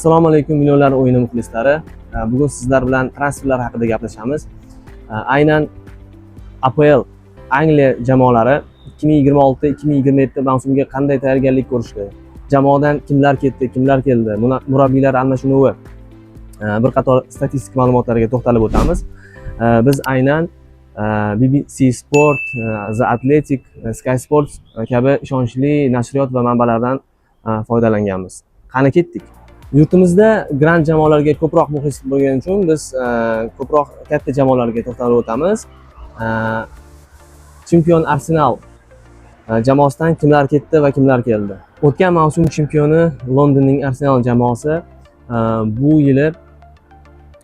Assalomu alaykum millionlar o'yini muxlislari. Bugun sizlar bilan transferlar haqida gaplashamiz. Aynan APL Angliya jamoalari 2026-2027 mavsumiga qanday tayyorgarlik ko'rishdi? Jamoadan kimlar ketdi, kimlar keldi? Murabbiylar almashinuvi bir qator statistik ma'lumotlarga to'xtalib o'tamiz. Biz aynan BBC Sport, The Athletic, Sky Sports kabi ishonchli nashriyot va manbalardan foydalanganmiz. Qani ketdik. Yurtimizda grand jamoalarga ko'proq muxlislik bo'lgani uchun biz ko'proq katta jamoalarga to'xtalib o'tamiz. Chempion Arsenal jamoasidan kimlar ketdi va kimlar keldi? O'tgan mavsum chempioni Londonning Arsenal jamoasi bu yili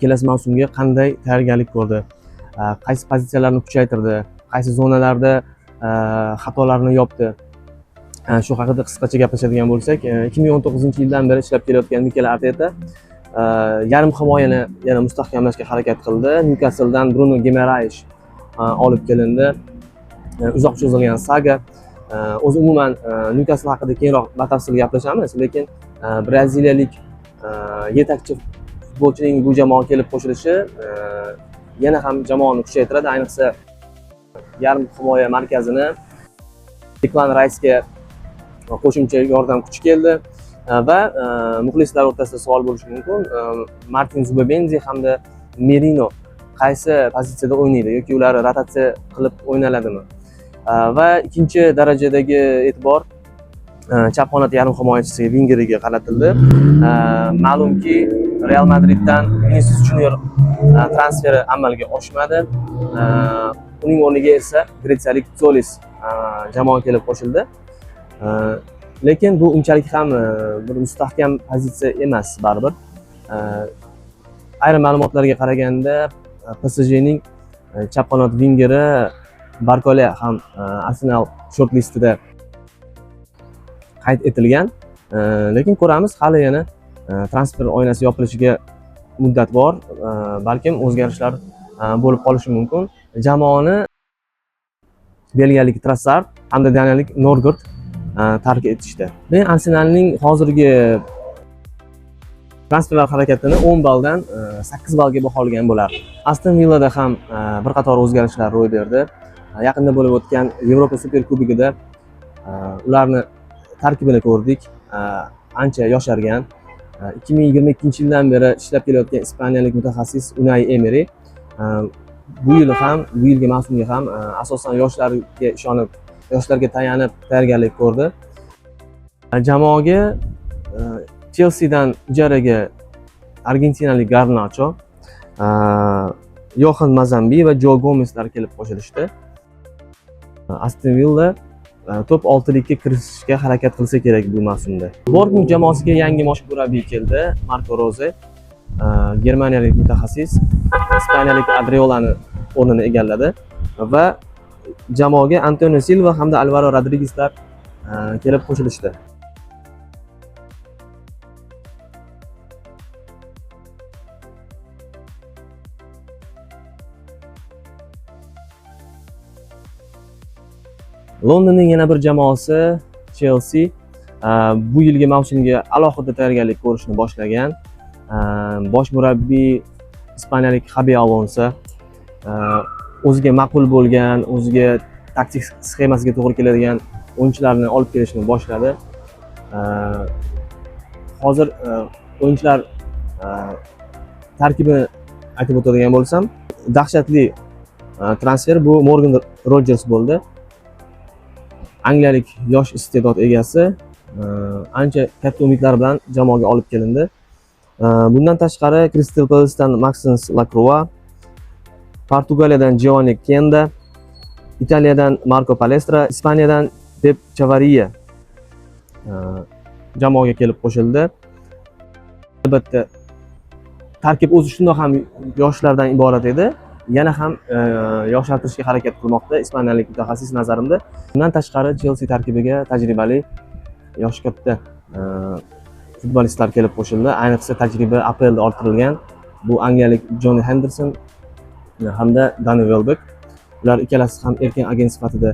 kelasi mavsumga qanday tayyorgarlik ko'rdi? Qaysi pozitsiyalarni kuchaytirdi? Qaysi zonalarda xatolarni yopdi? Shu haqida qisqacha gaplashadigan bo'lsak, 2019-yildan beri ishlab kelayotgan Mikel Arteta yarim himoyani yana mustahkamlashga harakat qildi. Newcastledan Bruno Guimaraes olib kelindi. Uzoq cho'zilgan saga. O'zi umuman Newcastle haqida keyinroq batafsil gaplashamiz, lekin braziliyalik yetakchi futbolchining bu jamoaga kelib qo'shilishi yana ham jamoani kuchaytiradi, ayniqsa yarim himoya markazini Declan Rice'ga qo'shimcha yordam kuchi keldi va muxlislar o'rtasida savol bo'lishi mumkin. Martin Zubimendi hamda Merino qaysi pozitsiyada o'ynaydi yoki ular rotatsiya qilib o'ynaladimi? Va ikkinchi darajadagi e'tibor chap qanot yarim himoyachisi Vingeriga qaratildi. Ma'lumki, Real Madriddan Vinicius Junior transferi amalga oshmadi. Uning o'rniga esa gretsiyalik Zolis jamoaga kelib qo'shildi. Lekin bu unchalik ham bir mustahkam pozitsiya emas baribir. Ayrim ma'lumotlarga qaraganda PSJning chap qanot vingeri Barkola ham Arsenal short listida qayd etilgan. Lekin ko'ramiz, hali yana transfer oynasi yopilishiga muddat bor. Balkim o'zgarishlar bo'lib qolishi mumkin. Jamoani belgiyalik Trossard hamda daniyalik Norgard tark etishdi. Men Arsenalning hozirgi transferlar harakatini 10 balldan 8 ballga baholgan bo'lardim. Aston Villada ham bir qator o'zgarishlar ro'y berdi. Yaqinda bo'lib o'tgan Yevropa Superkubogida ularni tarkibini ko'rdik. Ancha yoshargan. 2022-yildan beri ishlab kelayotgan ispaniyalik mutaxassis Unai Emery bu yilgi mavsumga ham asosan yoshlarga ishonib, yoshlarga tayanib tayyorgarlik ko'rdi. Jamoaga Chelseadan ijaraga argentinalik Garnacho, Yohan Mazambi va Joe Gomezlar kelib qo'shilishdi. Aston Villa top 6likka kirishga harakat qilsa kerak bu mavsumda. Bournemouth jamoasiga yangi bosh murabbiy keldi, Marco Rose. Germaniyalik mutaxassis ispaniyalik Adriolani o'rnini egalladi va jamoaga Antonio Silva hamda Alvaro Rodriguezlar kelib qo'shilishdi. Londonning yana bir jamoasi Chelsea bu yilgi mavsumga alohida tayyorgarlik ko'rishni boshlagan. Bosh murabbiy ispaniyalik Xabi Alonso o'ziga ma'qul bo'lgan, o'ziga taktik sxemasiga to'g'ri keladigan o'yinchilarni olib kelishni boshladi. Hozir o'yinchilar tarkibini aytib o'tadigan bo'lsam, dahshatli transfer bu Morgan Rogers bo'ldi. Angliyalik yosh iste'dod egasi ancha katta umidlar bilan jamoaga olib kelindi. Bundan tashqari Crystal Palace'dan Maxence Lacroix, Portugaliyadan Giovanni Kenda, Italiyadan Marco Palestra, Ispaniyadan Pep Chavarria jamoaga kelib qo'shildi. Albatta tarkib o'zi shundoq ham yoshlardan iborat edi. Yana ham yoshlantirishga harakat qilmoqda ispaniyalik mutaxassis nazarimda. Bundan tashqari Chelsea tarkibiga tajribali, yoshi katta futbolistlar kelib qo'shildi. Ayniqsa tajriba APLda orttirilgan bu angliyalik Johnny Henderson hamda Danny Welbeck. Ular ikkalasi ham erkin agent sifatida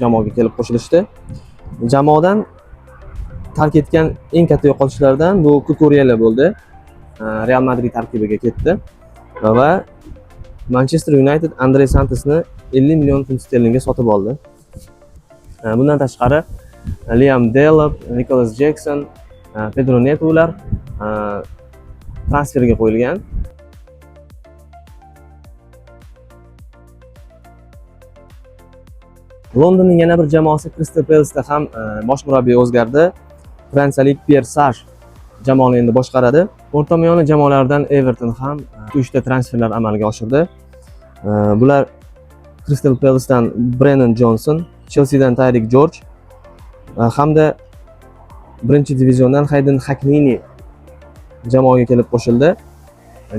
jamoaga kelib qo'shilishdi. Jamoadan tark etgan eng katta yo'qotishlardan bu Cucurella bo'ldi. Real Madrid tarkibiga ketdi va Manchester United Andre Santosni 50 million funt sterlingga sotib oldi. Bundan tashqari Liam Delap, Nicholas Jackson, Pedro Neto ular transferga qo'yilgan. Londonning yana bir jamoasi Crystal Palace'da ham bosh murabbiy o'zgardi. Fransiyalik Pierre Sarge jamoani endi boshqaradi. O'rta miyona jamoalardan Everton ham 3 ta transferlar amalga oshirdi. Bular Crystal Palace'dan Brennan Johnson, Chelsea'dan Tyreek George hamda birinchi diviziondan Hayden Hackney jamoaga kelib qo'shildi.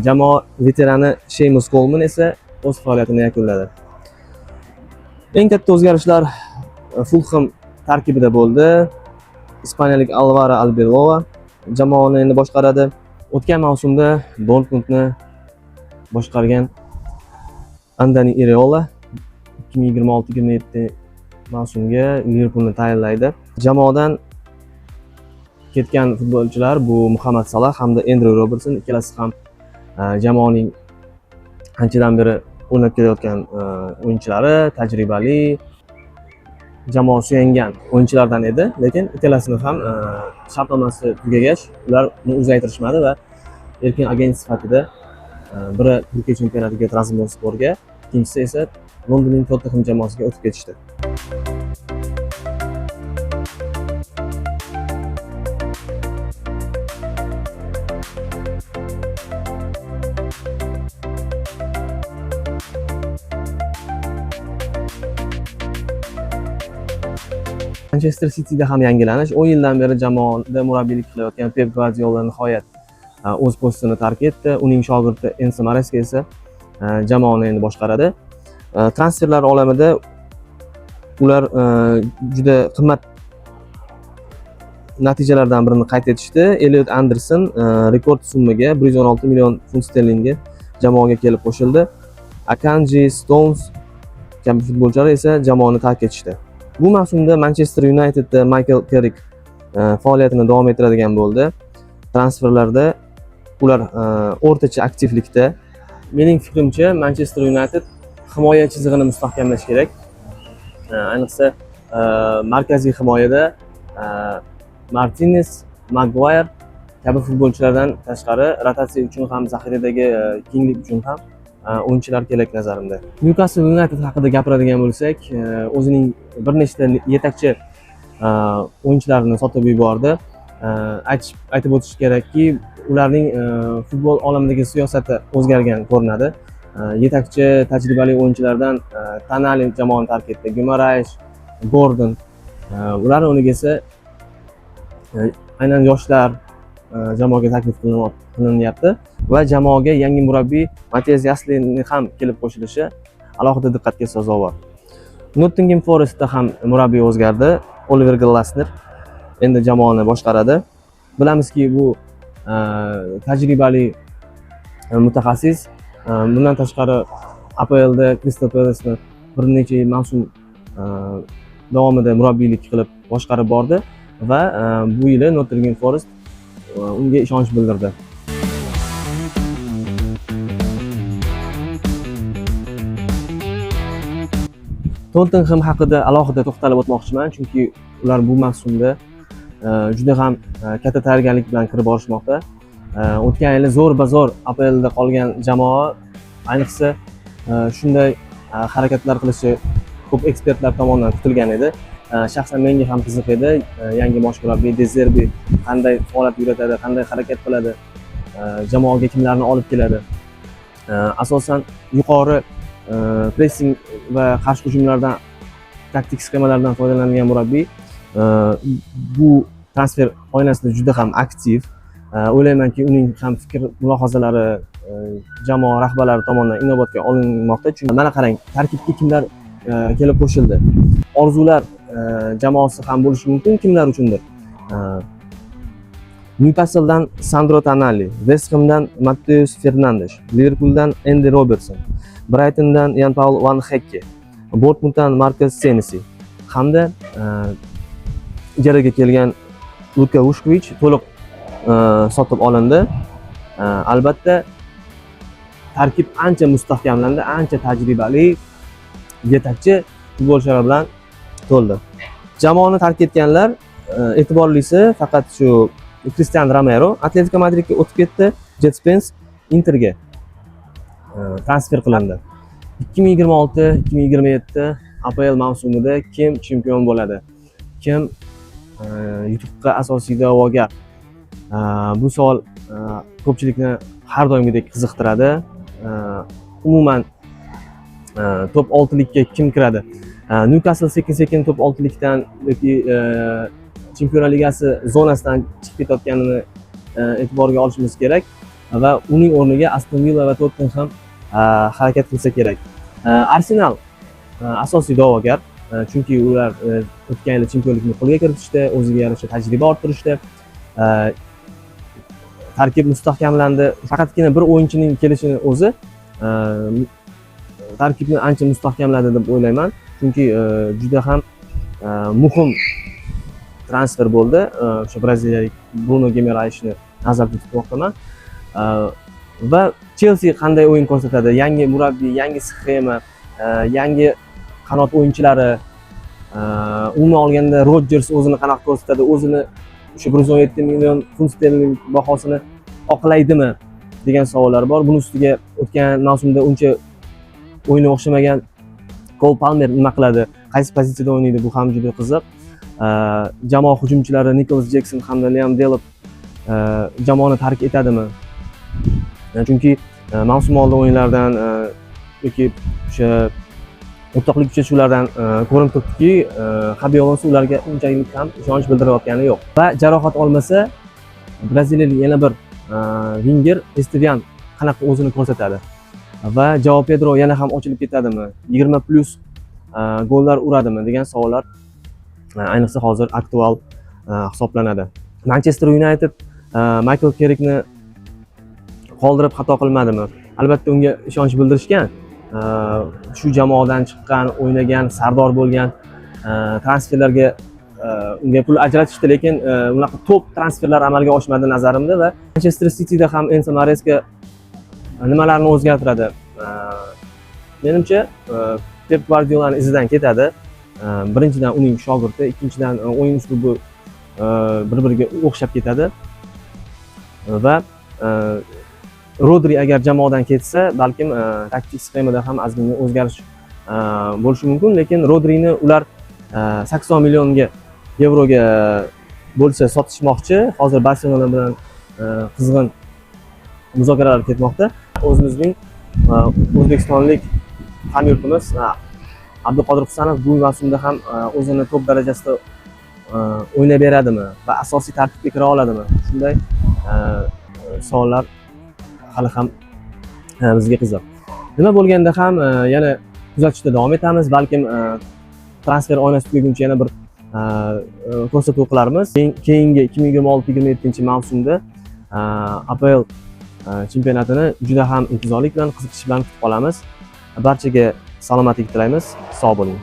Jamoa veterani Seamus Coleman esa o'z faoliyatini yakunladi. Eng katta o'zgarishlar Fulham tarkibida bo'ldi. Ispaniyalik Alvaro Arbeloa jamoani endi boshqaradi. O'tgan mavsumda Dortmundni boshqargan Andoni Iraola 2026-27 mavsumga Liverpoolni tayinlaydi. Jamoadan ketgan futbolchilar bu Muhammad Salah hamda Andrew Robertson, ikkalasi ham jamoaning anchadan beri o'ynab kelayotgan o'yinchilari, tajribali, jamoa suyangan o'yinchilardan edi, lekin ikkalasini ham shartnomasi tugagach, ularni uzaytirishmadi va erkin agent sifatida biri Turkiya chempionatiga Trabzonsporga, ikkinchisi esa Londonning Tottenham jamoasiga o'tib ketishdi. Manchester City'da ham yangilanish. 10 yildan beri jamoada murabbiylik qilayotgan Pep Guardiola nihoyat o'z postini tark etdi. Uning shogirdi Enzo Maresca esa jamoani endi boshqaradi. Transferlar olamida ular juda qimmat natijalardan birini qayd etishdi. Elliot Anderson rekord summaga 116 million funt sterlingga jamoaga kelib qo'shildi. Akanji Stones kabi futbolchilar esa jamoani tark etishdi. Bu mavsumda Manchester Unitedda Michael Carrick faoliyatini davom ettiradigan bo'ldi. Transferlarda ular o'rtacha aktivlikda. Mening fikrimcha, Manchester United himoya chizig'ini mustahkamlash kerak. Ayniqsa markaziy himoyada Martinez, Maguire kabi futbolchilardan tashqari rotatsiya uchun ham, zaxiradagi kenglik uchun ham o'yinchilar kerak nazarimda. Newcastle United haqida gapiradigan bo'lsak, o'zining bir nechta yetakchi o'yinchilarini sotib yubordi. Aytib o'tish kerakki, ularning futbol olamidagi siyosati o'zgargan ko'rinadi. Yetakchi tajribali o'yinchilardan Tonali jamoani tark etdi, Gumaraysh, Gordon. Ular o'rniga esa aynan yoshlar jamoaga taklif qilinyapti va jamoaga yangi murabbiy Matias Yaslini ham kelib qo'shilishi alohida diqqatga sazovor. Nottingham Forestda ham murabbiy o'zgardi. Oliver Glasner endi jamoani boshqaradi. Bilamizki, bu tajribali mutaxassis. Bundan tashqari APLda Crystal Palace'ni bir necha mavsum davomida murabbiylik qilib boshqarib bordi va bu yili Nottingham Forest unga ishonch bildirdi. Tottenham haqida alohida to'xtalib o'tmoqchiman, chunki ular bu mavsumda juda ham katta tayyorgarlik bilan kirib borishmoqda. O'tgan yili zo'r-bazo'r APLda qolgan jamoa ayniqsa shunday harakatlar qilishi ko'p ekspertlar tomonidan kutilgan edi. Shaxsan menga ham qiziq edi. Yangi bosh murabbiy De Zerbi qanday faoliyat yuritadi, qanday harakat qiladi, jamoaga kimlarni olib keladi. Asosan yuqori pressing va qarshi hujumlardan, taktik sxemalardan foydalangan murabbiy. Bu transfer oynasida juda ham aktiv. O'ylaymanki, uning ham fikr mulohazalari jamoa rahbarlari tomonidan inobatga olinmoqda. Chunki mana qarang, tarkibga kimlar kelib qo'shildi. Orzular jamoasi ham bo'lishi mumkin, kimlar uchundir. Newcastledan Sandro Tonali, West Hamdan Mateus Fernandes, Liverpooldan Andy Robertson, Brightondan Jan-Paul Van Hecke, Dortmunddan Marcus Senesi hamda ijaraga kelgan Luka Vushkovich to'liq sotib olindi. Albatta tarkib ancha mustahkamlandi, ancha tajribali yetakchi futbolchilar bilan to'ldi. Jamoani tark etganlar e'tiborlisi faqat shu Cristiano Romero Atletico Madridga o'tib ketdi, Jet Spence Interga transfer qilindi. 2026-2027 APL mavsumida kim chempion bo'ladi? Kim yutuqqa asosiy da'vogar? Bu savol ko'pchilikni har doimgidek qiziqtiradi. Umuman top 6likka kim kiradi? Newcastle sekin-sekin top 6likdan yoki Chempionlar Ligasi zonasidan chiqib ketayotganini e'tiborga olishimiz kerak va uning o'rniga Aston Villa va Tottenham harakat qilsa kerak. Arsenal asosiy da'vogar, chunki ular o'tgan yil chempionlikni qo'lga kiritishdi, o'ziga yarasha tajriba orttirishdi. Tarkib mustahkamlandi. Faqatgina bir o'yinchining kelishini o'zi tarkibni ancha mustahkamladi deb o'ylayman. Chunki juda ham muhim transfer bo'ldi. O'sha braziliyalik Bruno Guimarãesni nazarda tutmoqdaman. Va Chelsea qanday o'yin ko'rsatadi? Yangi murabbiy, yangi sxema, yangi qanot o'yinchilari, umuman olganda Rodgers o'zini qanaqa ko'rsatadi? O'zini o'sha 117 million funt sterling bahosini oqlaydimi degan savollar bor. Buning ustiga o'tgan mavsumda uncha o'yini o'xshamagan Cole Palmer nima qiladi? Qaysi pozitsiyada o'ynaydi? Bu ham juda qiziq. Jamoa hujumchilari Nicholas Jackson hamda Liam Delap jamoani tark etadimi? Chunki mavsum oldi o'yinlardan yoki o'sha o'rtoqlik uchrashuvlardan ko'rinib turibdiki, Xabi Alonso ularga unchalik ham ishonch bildirayotgani yo'q. Va jarohat olmasa, braziliyalik yana bir winger Esteban qanaqa o'zini ko'rsatadi? Va Joao Pedro yana ham ochilib ketadimi? 20+ gollar uradimi degan savollar ayniqsa hozir aktual hisoblanadi. Manchester United Michael Carrickni qoldirib xato qilmadimi? Albatta unga ishonch bildirishgan. Shu jamoadan chiqqan, o'ynagan, sardor bo'lgan transferlarga unga pul ajratishdi, lekin unaqa top transferlar amalga oshmadi nazarimda va Manchester Cityda ham Enzo Maresca nimalarni o'zgartiradi? Menimcha Pep Guardiolani izidan ketadi. Birinchidan uning shogirdi, ikkinchidan o'yin uslubi bir-biriga o'xshab ketadi va Rodri agar jamoadan ketsa, balkim taktik sxemada ham ozgina o'zgarish bo'lishi mumkin, lekin Rodrini ular 80 million yevroga bo'lsa sotishmoqchi. Hozir Barselona bilan qizg'in muzokaralar ketmoqda. O'zimizning o'zbekistonlik hamyurtimiz Abduqodir Husanov bu mavsumda ham o'zini top darajasida o'ynab beradimi va asosiy tarkibga kira oladimi? Shunday savollar hali ham bizga qiziq. Nima bo'lganda ham yana kuzatishda davom etamiz. Balkim transfer oynasi tugaguncha yana bir ko'rsatuv qilarmiz. Keyingi 2026-2027 mavsumda APL chempionatini juda ham intizorlik bilan, qiziqish bilan kutib qolamiz. Barchaga salomatlik tilaymiz. Sog' bo'ling.